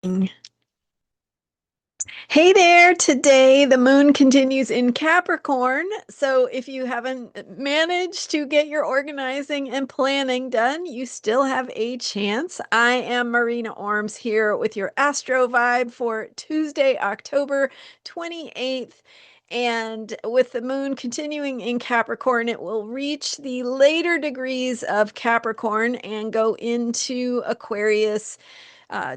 Hey there, today the moon continues in Capricorn. So if you haven't managed to get your organizing and planning done, you still have a chance. I am Marina Orms here with your Astro vibe for Tuesday, October 28th. And with the moon continuing in Capricorn, it will reach the later degrees of Capricorn and go into Aquarius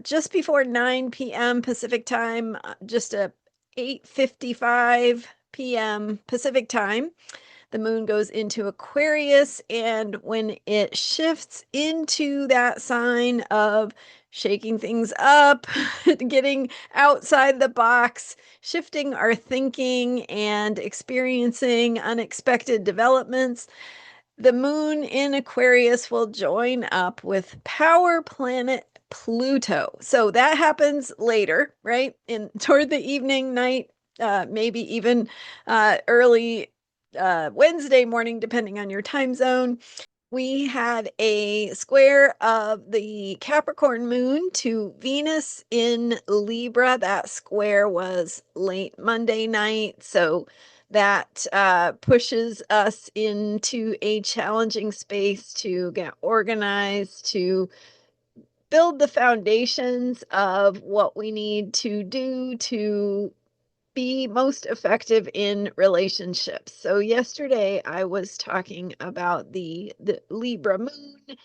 just before 9 p.m. Pacific time, just a 8:55 p.m. Pacific time. The moon goes into Aquarius, and when it shifts into that sign of shaking things up, getting outside the box, shifting our thinking, and experiencing unexpected developments, the moon in Aquarius will join up with power planet Pluto. So that happens later, right? In toward the evening, night, maybe even early Wednesday morning, depending on your time zone. We had a square of the Capricorn moon to Venus in Libra. That square was late Monday night. So that pushes us into a challenging space to get organized, to build the foundations of what we need to do to be most effective in relationships. So yesterday I was talking about the Libra moon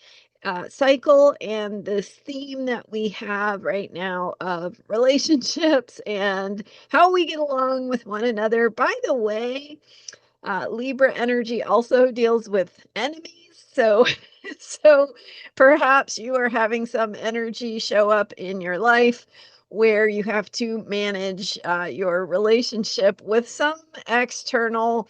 cycle and this theme that we have right now of relationships and how we get along with one another. By the way, Libra energy also deals with enemies. So, so perhaps you are having some energy show up in your life where you have to manage your relationship with some external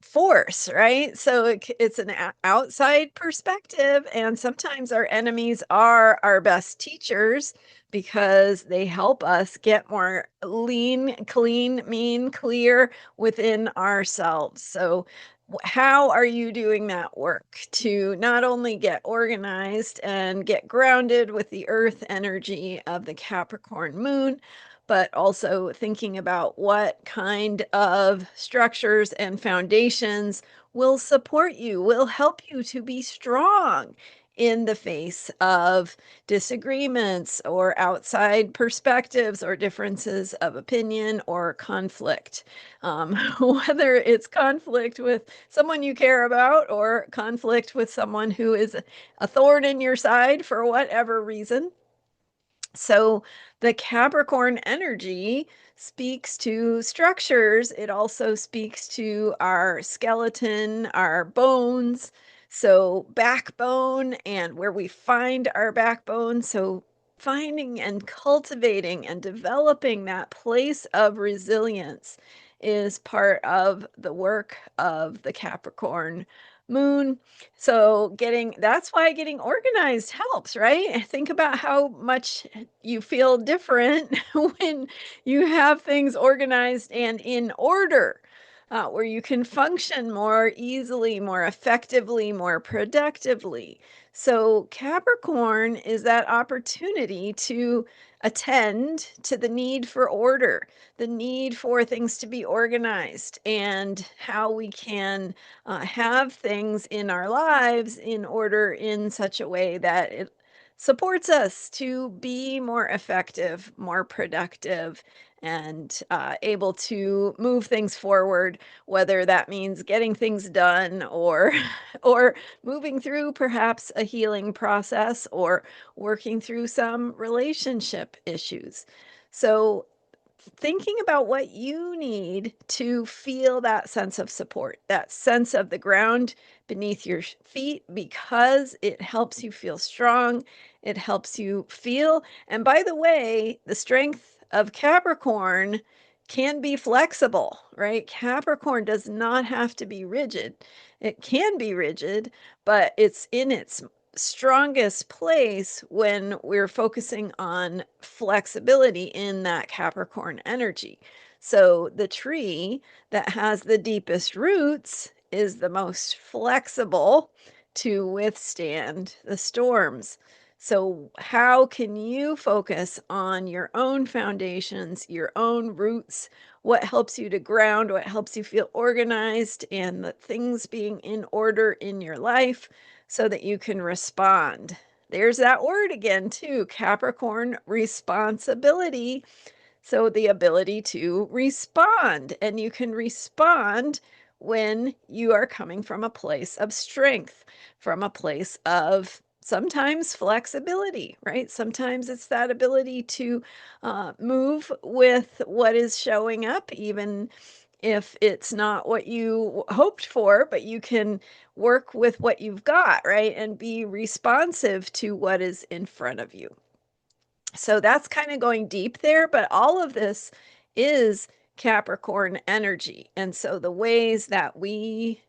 force, right? So it's an outside perspective, and sometimes our enemies are our best teachers because they help us get more lean, clean, mean, clear within ourselves. So how are you doing that work to not only get organized and get grounded with the earth energy of the Capricorn moon, but also thinking about what kind of structures and foundations will support you, will help you to be strong in the face of disagreements or outside perspectives or differences of opinion or conflict. Whether it's conflict with someone you care about or conflict with someone who is a thorn in your side for whatever reason. So the Capricorn energy speaks to structures. It also speaks to our skeleton, our bones. So backbone and where we find our backbone. So finding and cultivating and developing that place of resilience is part of the work of the Capricorn moon. So that's why getting organized helps, right? Think about how much you feel different when you have things organized and in order, where you can function more easily, more effectively, more productively. So, Capricorn is that opportunity to attend to the need for order, the need for things to be organized, and how we can have things in our lives in order in such a way that it supports us to be more effective, more productive, and able to move things forward, whether that means getting things done or or moving through perhaps a healing process or working through some relationship issues. So thinking about what you need to feel that sense of support, that sense of the ground beneath your feet, because it helps you feel strong. It helps you feel. And by the way, the strength of Capricorn can be flexible, right? Capricorn does not have to be rigid. It can be rigid, but it's in its strongest place when we're focusing on flexibility in that Capricorn energy. So the tree that has the deepest roots is the most flexible to withstand the storms. So, how can you focus on your own foundations, your own roots? What helps you to ground? What helps you feel organized and the things being in order in your life so that you can respond? There's that word again, too, Capricorn, responsibility. So the ability to respond, and you can respond when you are coming from a place of strength, from a place of sometimes flexibility, right? Sometimes it's that ability to move with what is showing up, even if it's not what you hoped for, but you can work with what you've got, right? And be responsive to what is in front of you. So that's kind of going deep there, but all of this is Capricorn energy. And so the ways that we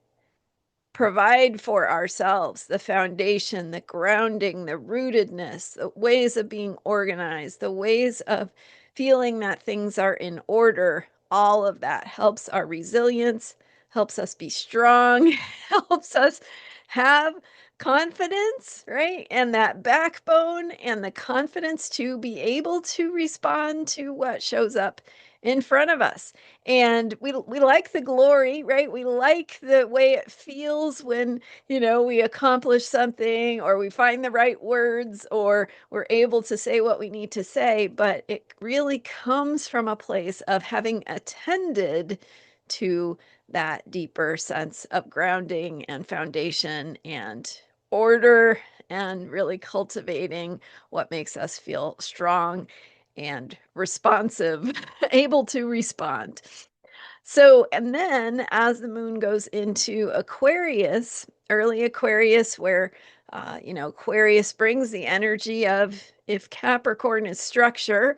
provide for ourselves the foundation, the grounding, the rootedness, the ways of being organized, the ways of feeling that things are in order. All of that helps our resilience, helps us be strong, helps us have confidence, right? And that backbone and the confidence to be able to respond to what shows up in front of us. And we like the glory, right? We like the way it feels when, we accomplish something or we find the right words or we're able to say what we need to say, but it really comes from a place of having attended to that deeper sense of grounding and foundation and order and really cultivating what makes us feel strong and responsive, able to respond. So, and then as the moon goes into Aquarius, early Aquarius, where, Aquarius brings the energy of if Capricorn is structure,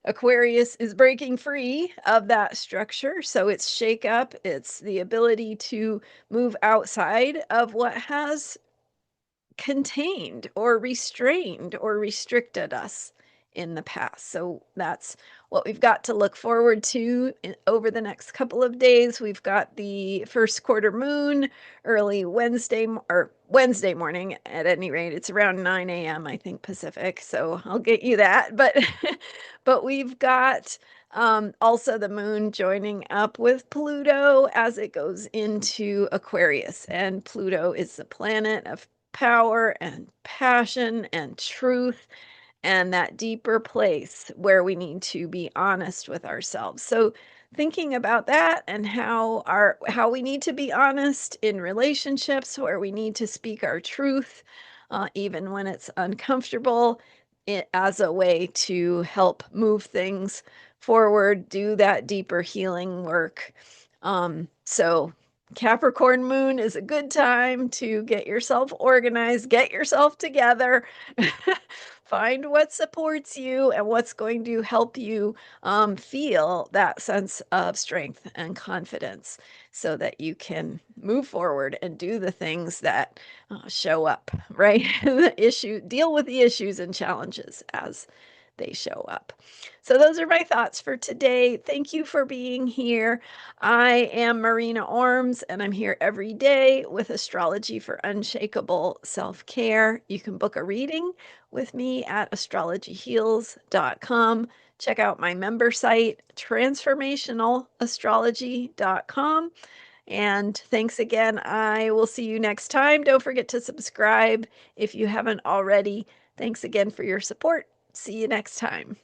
Aquarius is breaking free of that structure. So it's shake up, it's the ability to move outside of what has contained or restrained or restricted us in the past. So that's what we've got to look forward to over the next couple of days. We've got the first quarter moon early Wednesday or Wednesday morning at any rate. It's around 9 a.m. I think Pacific. So I'll get you that. But but we've got also the moon joining up with Pluto as it goes into Aquarius. And Pluto is the planet of power and passion and truth and that deeper place where we need to be honest with ourselves. So thinking about that and how we need to be honest in relationships where we need to speak our truth even when it's uncomfortable as a way to help move things forward, do that deeper healing work. So Capricorn moon is a good time to get yourself organized, get yourself together, find what supports you and what's going to help you feel that sense of strength and confidence so that you can move forward and do the things that show up, right? Deal with the issues and challenges as they show up. So those are my thoughts for today. Thank you for being here. I am Marina Orms, and I'm here every day with Astrology for Unshakable Self-Care. You can book a reading with me at astrologyheals.com. Check out my member site, transformationalastrology.com. And thanks again. I will see you next time. Don't forget to subscribe if you haven't already. Thanks again for your support. See you next time.